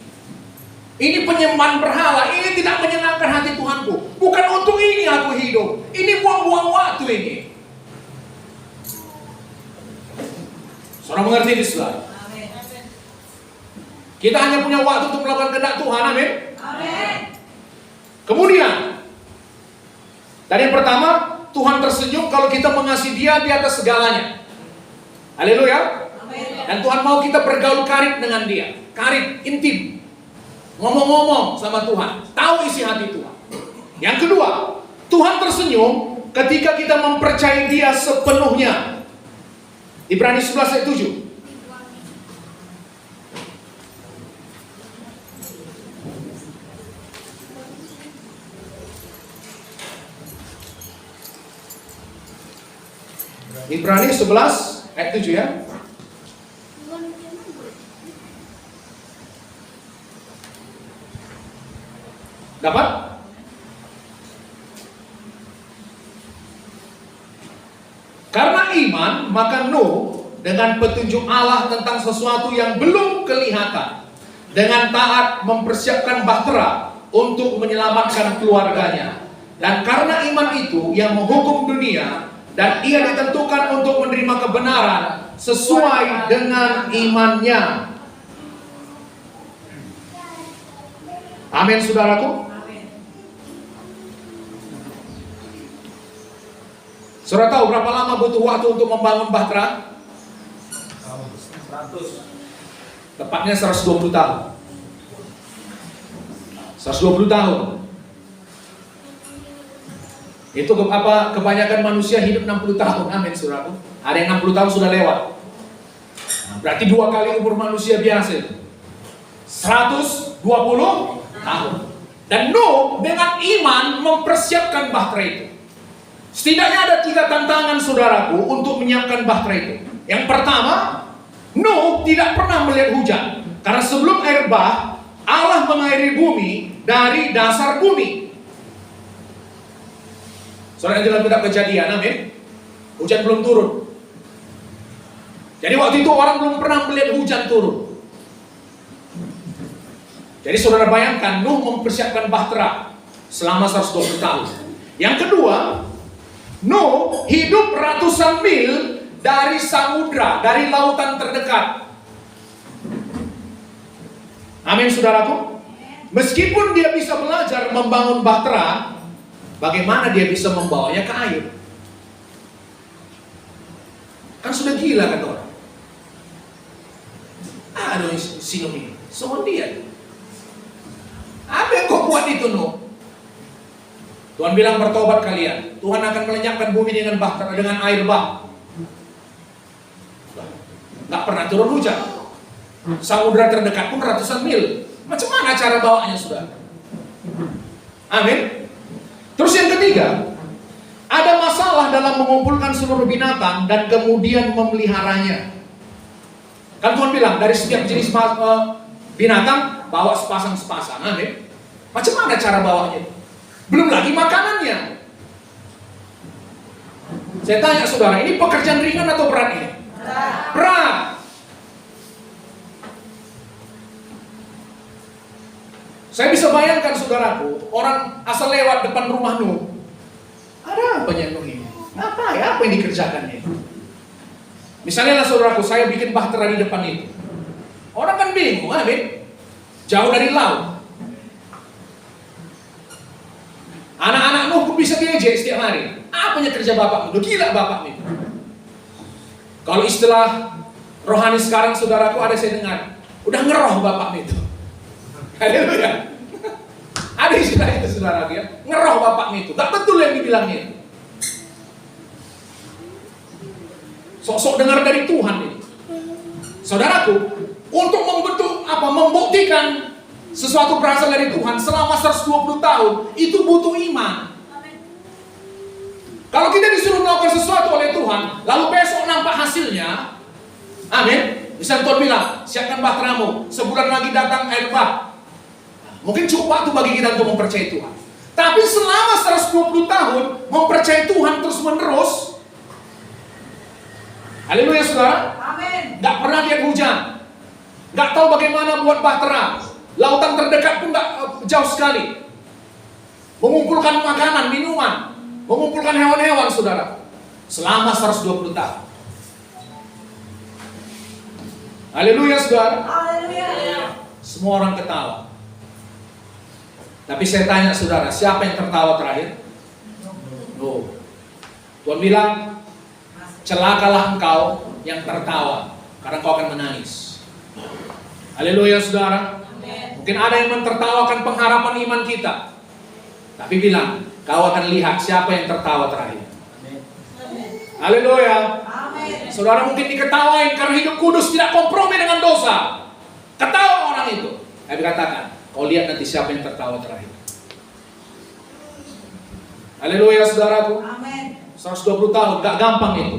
Ini penyembahan berhala. Ini tidak menyenangkan hati Tuhanku. Bukan untuk ini aku hidup. Ini buang-buang waktu ini. Saudara mengerti ini saudara? Amin. Kita hanya punya waktu untuk melakukan kehendak Tuhan. Amin. Amin. Kemudian, tadi yang pertama, Tuhan tersenyum kalau kita mengasihi Dia di atas segalanya. Haleluya. Dan Tuhan mau kita bergaul karib dengan Dia. Karib, intim. Ngomong-ngomong sama Tuhan. Tahu isi hati Tuhan. Yang kedua, Tuhan tersenyum ketika kita mempercayai Dia sepenuhnya. Ibrani 11 ayat 7. Ibrani 11 ayat 7 ya. Dapat? Karena iman, maka Nuh dengan petunjuk Allah tentang sesuatu yang belum kelihatan, dengan taat mempersiapkan bahtera untuk menyelamatkan keluarganya. Dan karena iman itu yang menghukum dunia, dan ia ditentukan untuk menerima kebenaran sesuai dengan imannya. Amin saudaraku. Saudara tahu berapa lama butuh waktu untuk membangun bahtera? 100. Tepatnya 120 tahun. 120 tahun. Itu kebanyakan manusia hidup 60 tahun. Amin saudaraku. Ada yang 60 tahun sudah lewat. Berarti 2 kali umur manusia biasa itu. 120 tahun. Dan Nuh dengan iman mempersiapkan bahtera itu. Setidaknya ada 3 tantangan saudaraku untuk menyiapkan bahtera itu. Yang pertama, Nuh tidak pernah melihat hujan. Karena sebelum air bah, Allah mengairi bumi dari dasar bumi. Saudara, dalam kitab Kejadian, amin. Hujan belum turun. Jadi waktu itu orang belum pernah melihat hujan turun. Jadi saudara bayangkan, Nuh mempersiapkan bahtera selama 120 tahun. Yang kedua, Nuh hidup ratusan mil dari samudra, dari lautan terdekat. Amin saudaraku. Meskipun dia bisa belajar membangun bahtera, bagaimana dia bisa membawanya ke air? Kan sudah gila kan orang. Aduh, sinum ini, soal dia. Apa yang kau buat itu, Nuh? Tuhan bilang bertobat kalian. Tuhan akan melenyapkan bumi dengan bahtera, dengan air bah. Gak pernah turun hujan. Samudra terdekat pun ratusan mil. Macam mana cara bawanya, saudara? Amin. Terus yang ketiga, ada masalah dalam mengumpulkan seluruh binatang dan kemudian memeliharanya. Kan Tuhan bilang dari setiap jenis binatang bawa sepasang-sepasang. Amin. Macam mana cara bawanya? Belum lagi makanannya. Saya tanya saudara, ini pekerjaan ringan atau berat ini? Berat. Saya bisa bayangkan saudaraku, orang asal lewat depan rumah Nuh. Ada apa Nuh ini? Apa yang dikerjakannya? Misalnya lah saudaraku, saya bikin bahtera di depan itu. Orang kan bingung, amin. Jauh dari laut. Anak-anak Nuh pun bisa diejek setiap hari. Apanya kerja bapak? Udah gila bapak itu. Kalau istilah rohani sekarang saudaraku ada saya dengar, udah ngeroh bapak itu. Haleluya. Ada istilah itu saudaraku ya, ngeroh bapak itu. Gak betul yang dibilangnya itu. Sok-sok dengar dari Tuhan itu. Saudaraku, untuk membuktikan sesuatu berasal dari Tuhan selama 120 tahun, itu butuh iman. Kalau kita disuruh melakukan sesuatu oleh Tuhan, lalu besok nampak hasilnya, amin. Bisa Tuhan bilang, siapkan bahteramu, sebulan lagi datang air bah. Mungkin cukup waktu bagi kita untuk mempercayai Tuhan. Tapi selama 120 tahun mempercayai Tuhan terus menerus, haleluya saudara. Amin. Gak pernah lihat hujan, gak tahu bagaimana buat bahtera. Lautan terdekat pun gak jauh sekali. Mengumpulkan makanan, minuman, mengumpulkan hewan-hewan saudara. Selama 120 tahun. Haleluya saudara. Haleluya. Semua orang ketawa. Tapi saya tanya saudara, siapa yang tertawa terakhir? Nuh. Tuhan bilang, celakalah engkau yang tertawa, karena kau akan menangis. Haleluya saudara. Mungkin ada yang mentertawakan pengharapan iman kita. Tapi bilang, kau akan lihat siapa yang tertawa terakhir. Haleluya. Saudara mungkin diketawain karena hidup kudus tidak kompromi dengan dosa. Ketawa orang itu. Saya katakan, kau lihat nanti siapa yang tertawa terakhir. Haleluya saudaraku. 120 tahun, gak gampang itu.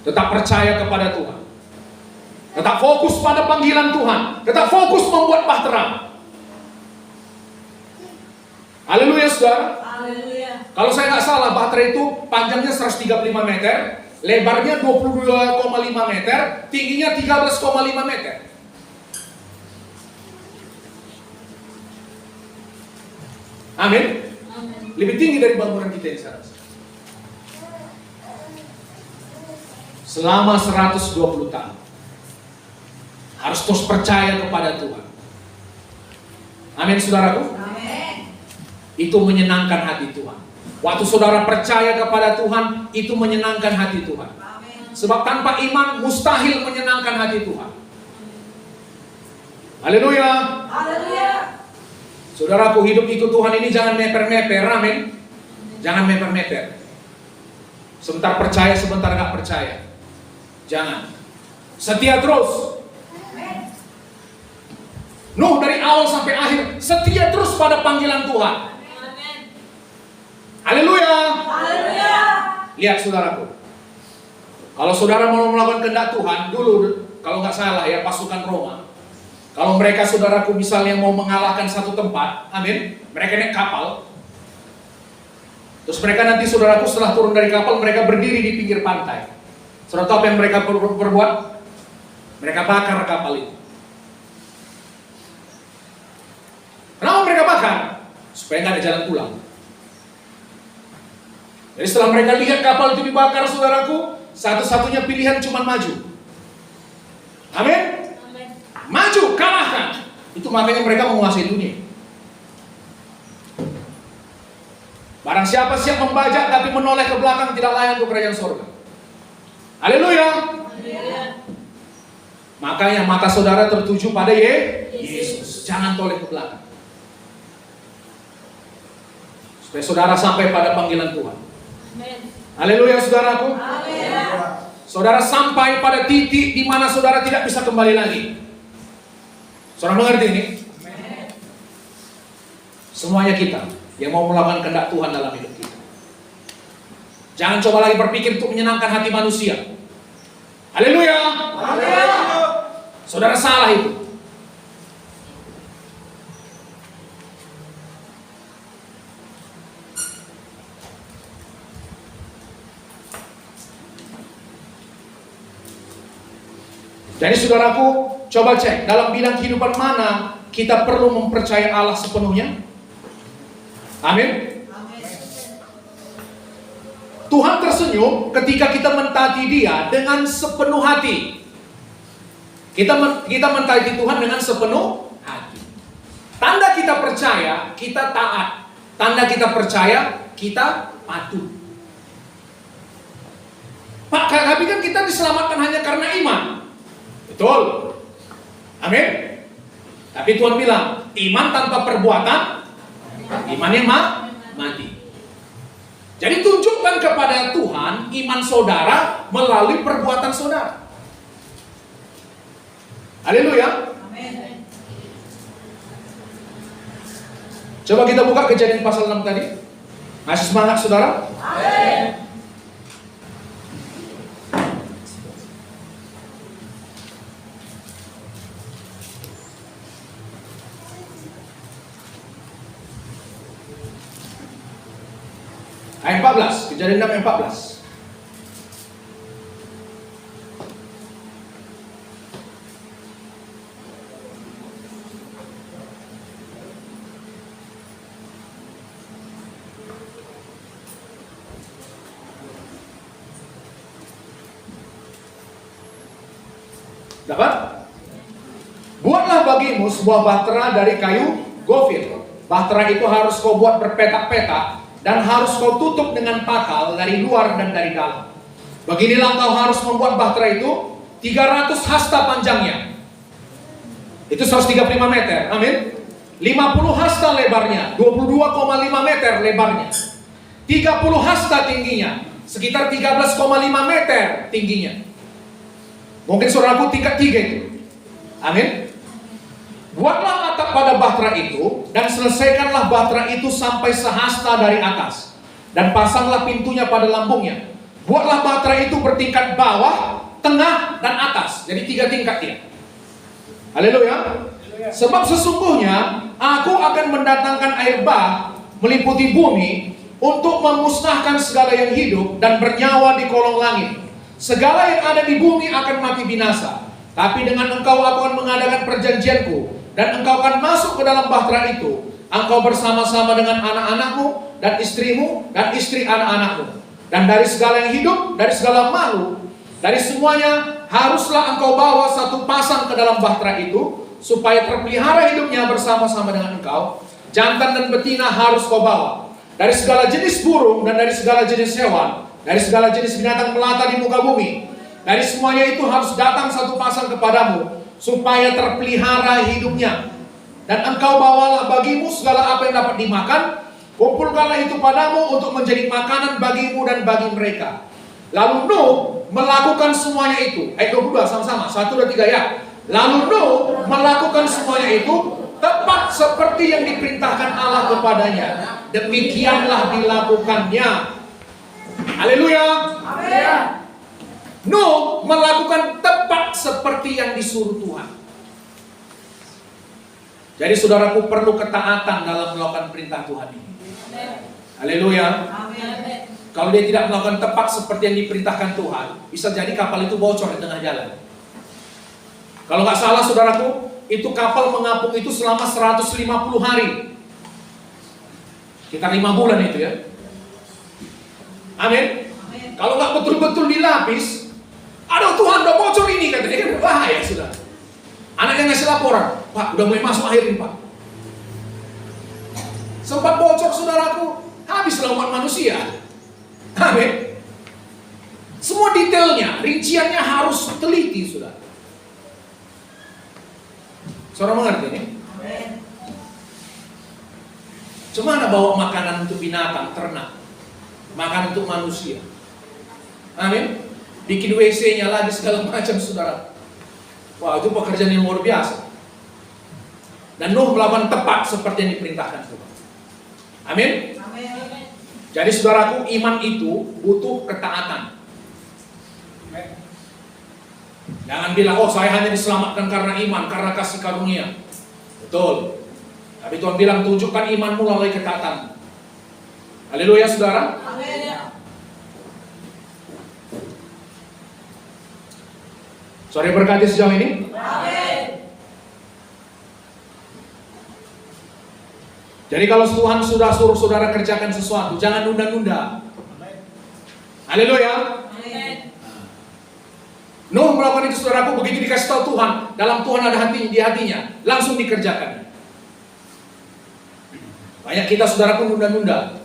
Tetap percaya kepada Tuhan. Tetap fokus pada panggilan Tuhan. Tetap fokus membuat bahtera. Haleluya saudara. Haleluya. Kalau saya nggak salah, bahtera itu panjangnya 135 meter, lebarnya 22,5 meter, tingginya 13,5 meter. Amin. Lebih tinggi dari bangunan kita di sana. Selama 120 tahun. Harus terus percaya kepada Tuhan. Amin saudaraku. Amin. Itu menyenangkan hati Tuhan. Waktu saudara percaya kepada Tuhan, itu menyenangkan hati Tuhan. Amin. Sebab tanpa iman mustahil menyenangkan hati Tuhan. Haleluya. Haleluya. Saudaraku, hidup ikut Tuhan ini jangan meper-meper, amin. Jangan meper-meper. Sebentar percaya, sebentar gak percaya. Jangan. Setia terus. Nuh dari awal sampai akhir setia terus pada panggilan Tuhan. Amin. Haleluya. Haleluya. Lihat saudaraku, kalau saudara mau melakukan kehendak Tuhan, dulu kalau nggak salah ya pasukan Roma, kalau mereka saudaraku misalnya mau mengalahkan satu tempat, amin, mereka naik kapal. Terus mereka nanti saudaraku setelah turun dari kapal, mereka berdiri di pinggir pantai. Saudara tahu apa yang mereka perbuat? Mereka bakar kapal itu. Kenapa mereka bakar? Supaya nggak ada jalan pulang. Jadi setelah mereka lihat kapal itu dibakar, saudaraku, satu-satunya pilihan cuma maju. Amin? Amin. Maju, kalahkan. Itu makanya mereka menguasai dunia. Barang siapa siap membajak tapi menoleh ke belakang tidak layak untuk kerajaan surga. Haleluya. Haleluya. Makanya mata saudara tertuju pada Yesus. Jangan toleh ke belakang. Supaya saudara sampai pada panggilan Tuhan. Amin. Haleluya saudaraku. Amin. Saudara sampai pada titik di mana saudara tidak bisa kembali lagi. Saudara mengerti ini? Semuanya kita yang mau melakukan kehendak Tuhan dalam hidup kita. Jangan coba lagi berpikir untuk menyenangkan hati manusia. Haleluya. Saudara salah itu. Jadi saudaraku, coba cek dalam bidang kehidupan mana kita perlu mempercayai Allah sepenuhnya. Amin. Tuhan tersenyum ketika kita mentaati Dia dengan sepenuh hati. Kita mentaati Tuhan dengan sepenuh hati. Tanda kita percaya, kita taat. Tanda kita percaya, kita patuh. Pak, tapi kan kita diselamatkan hanya karena iman. Betul. Amin. Tapi Tuhan bilang, iman tanpa perbuatan, imannya mati. Jadi tunjukkan kepada Tuhan iman saudara melalui perbuatan saudara. Haleluya. Amin. Coba kita buka Kejadian pasal 6 tadi. Masih semangat saudara? Amin. Ayat 14, Kejadian 6 ayat 14. Dapat? Buatlah bagimu sebuah bahtera dari kayu gofir. Bahtera itu harus kau buat berpetak-petak dan harus kau tutup dengan pakal dari luar dan dari dalam. Beginilah kau harus membuat bahtera itu 300 hasta panjangnya. Itu 135 meter. Amin. 50 hasta lebarnya, 22,5 meter lebarnya. 30 hasta tingginya, sekitar 13,5 meter tingginya. Mungkin saudaraku tingkat 3 itu. Amin. Buatlah atap pada bahtera itu dan selesaikanlah bahtera itu sampai sehasta dari atas. Dan pasanglah pintunya pada lambungnya. Buatlah bahtera itu bertingkat bawah, tengah, dan atas. Jadi 3 tingkat dia. Haleluya. Sebab sesungguhnya aku akan mendatangkan air bah meliputi bumi untuk memusnahkan segala yang hidup dan bernyawa di kolong langit. Segala yang ada di bumi akan mati binasa. Tapi dengan engkau aku akan mengadakan perjanjianku, dan engkau akan masuk ke dalam bahtera itu, engkau bersama-sama dengan anak-anakmu dan istrimu dan istri anak-anakmu. Dan dari segala yang hidup, dari segala makhluk, dari semuanya haruslah engkau bawa satu pasang ke dalam bahtera itu, supaya terpelihara hidupnya bersama-sama dengan engkau. Jantan dan betina harus kau bawa. Dari segala jenis burung dan dari segala jenis hewan, dari segala jenis binatang melata di muka bumi, dari semuanya itu harus datang satu pasang kepadamu, supaya terpelihara hidupnya. Dan engkau bawalah bagimu segala apa yang dapat dimakan, kumpulkanlah itu padamu untuk menjadi makanan bagimu dan bagi mereka. Lalu Nuh melakukan semuanya itu. Ayat 22 sama-sama, 1, 2, 3 ya. Lalu Nuh melakukan semuanya itu tepat seperti yang diperintahkan Allah kepadanya. Demikianlah dilakukannya. Haleluya. Nuh melakukan tepat seperti yang disuruh Tuhan. Jadi saudaraku perlu ketaatan dalam melakukan perintah Tuhan ini. Haleluya. Kalau dia tidak melakukan tepat seperti yang diperintahkan Tuhan, bisa jadi kapal itu bocor di tengah jalan. Kalau nggak salah saudaraku, itu kapal mengapung itu selama 150 hari. Sekitar 5 bulan itu ya. Amin. Kalau nggak betul-betul dilapis, aduh Tuhan udah bocor ini katanya, kan bahaya sudah. Anaknya ngasih laporan, Pak udah mulai masuk air ini Pak. Sempat bocor saudaraku, habislah umat manusia. Amin. Semua detailnya, rinciannya harus teliti sudah. Saudara mengerti ini? Cuma bawa makanan untuk binatang, ternak, makanan untuk manusia. Amin. Bikin WC-nya lagi segala macam saudara. Wah itu pekerjaan yang luar biasa. Dan Nuh melakukan tepat seperti yang diperintahkan Tuhan. Amin. Jadi saudaraku, iman itu butuh ketaatan. Jangan bilang, oh saya hanya diselamatkan karena iman, karena kasih karunia. Betul. Tapi Tuhan bilang, tunjukkan imanmu melalui ketaatan. Haleluya saudara. Saudara berkati sejauh ini. Jadi kalau Tuhan sudah suruh saudara kerjakan sesuatu, jangan nunda-nunda. Haleluya. Nuh melakukan itu saudaraku, begitu dikasih tahu Tuhan, dalam Tuhan ada di hatinya, langsung dikerjakan. Banyak kita saudaraku nunda-nunda.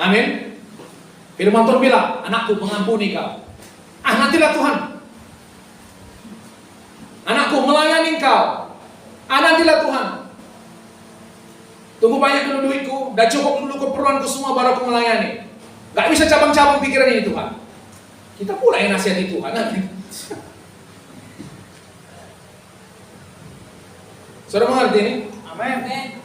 Amin. Firman Tuhan bilang, anakku mengampuni kau. Nantilah Tuhan. Anakku melayani kau. Nantilah Tuhan. Tunggu banyak dulu duitku, dan cukup dulu keperluanku semua baru aku melayani. Gak bisa cabang-cabang pikiran ini Tuhan. Kita pula yang nasihati Tuhan. Saudara mengerti ini? Amin.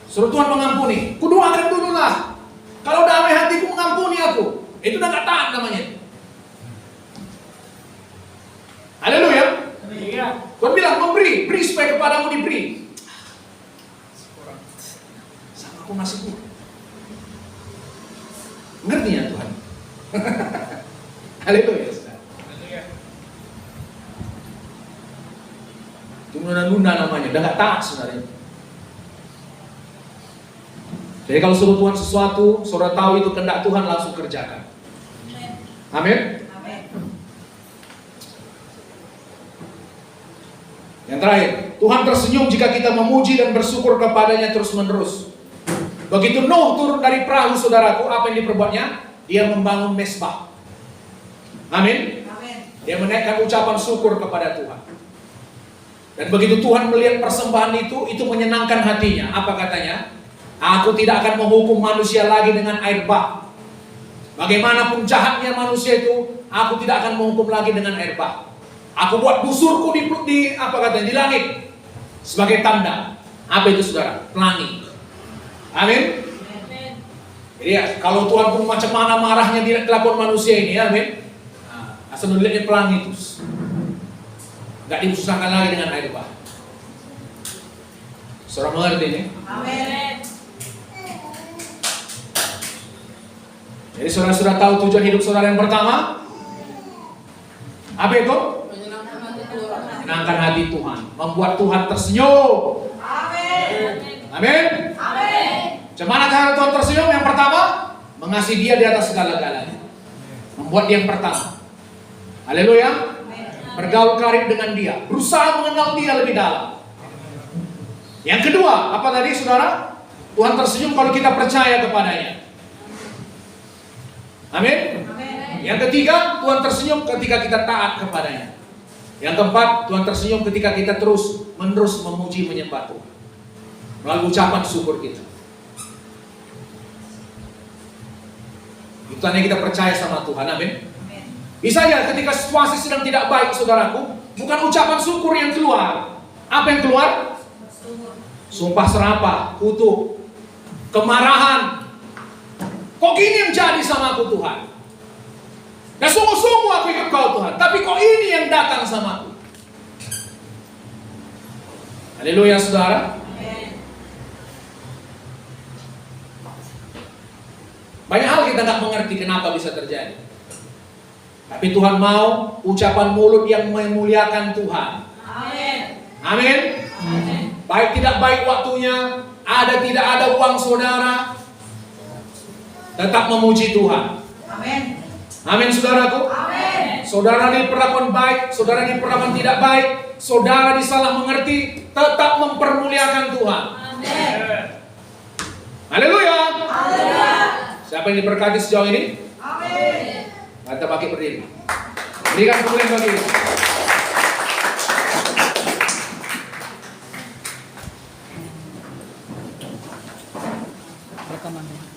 Suruh Tuhan mengampuni. Kudoakan dulu lah. Kalau damai hatiku mengampuni aku. Itu udah gak taat namanya. Haleluya. Tuhan bilang memberi, beri supaya kepadamu diberi. Sama aku ngasih gua. Ngerti ya Tuhan? Haleluya. Itu nunda-nunda namanya, udah gak taat sebenarnya. Jadi kalau suruh Tuhan sesuatu, saudara tahu itu kehendak Tuhan, langsung kerjakan. Amin. Yang terakhir, Tuhan tersenyum jika kita memuji dan bersyukur kepadanya terus-menerus. Begitu Nuh turun dari perahu saudaraku, apa yang diperbuatnya? Dia membangun mesbah. Amin. Dia menaikkan ucapan syukur kepada Tuhan. Dan begitu Tuhan melihat persembahan itu menyenangkan hatinya. Apa katanya? Aku tidak akan menghukum manusia lagi dengan air bah. Bagaimanapun jahatnya manusia itu, aku tidak akan menghukum lagi dengan air bah. Aku buat busurku di langit sebagai tanda. Apa itu saudara? Pelangi. Amin. Jadi ya, kalau Tuhan pun macam mana marahnya dilakukan manusia ini, amin. Asal melihatnya pelangi itu, nggak disusahkan lagi dengan air bah. Saudara mengerti ini? Amin. Jadi saudara sudah tahu tujuan hidup saudara yang pertama? Apa itu? Menyenangkan hati Tuhan, membuat Tuhan tersenyum. Amin. Amin. Amin. Bagaimana cara Tuhan tersenyum? Yang pertama, mengasihi Dia di atas segala-galanya. Membuat Dia yang pertama. Haleluya. Bergaul karib dengan Dia, berusaha mengenal Dia lebih dalam. Yang kedua, apa tadi saudara? Tuhan tersenyum kalau kita percaya kepadanya. Amin. Yang ketiga, Tuhan tersenyum ketika kita taat kepadanya. Yang keempat, Tuhan tersenyum ketika kita terus-menerus memuji menyembah Tuhan melalui ucapan syukur kita. Itu hanya kita percaya sama Tuhan. Amin. Bisa ya ketika situasi sedang tidak baik, saudaraku, bukan ucapan syukur yang keluar. Apa yang keluar? Sumpah serapah, kutuk, kemarahan. Kok gini yang jadi sama aku Tuhan? Nah sungguh-sungguh aku ikut kau Tuhan, tapi kok ini yang datang sama aku? Haleluya saudara. Banyak hal kita nggak mengerti kenapa bisa terjadi. Tapi Tuhan mau ucapan mulut yang memuliakan Tuhan. Amin. Amin. Baik tidak baik waktunya, ada tidak ada uang saudara, tetap memuji Tuhan. Amin. Amin saudaraku. Amin. Saudara diperlakukan baik, saudara diperlakukan tidak baik, saudara disalah mengerti, tetap mempermuliakan Tuhan. Amin. Haleluya. Haleluya. Siapa yang diberkati sejauh ini? Amin. Kita pakai berdiri. Berikan kemuliaan bagi Dia. Rekaman.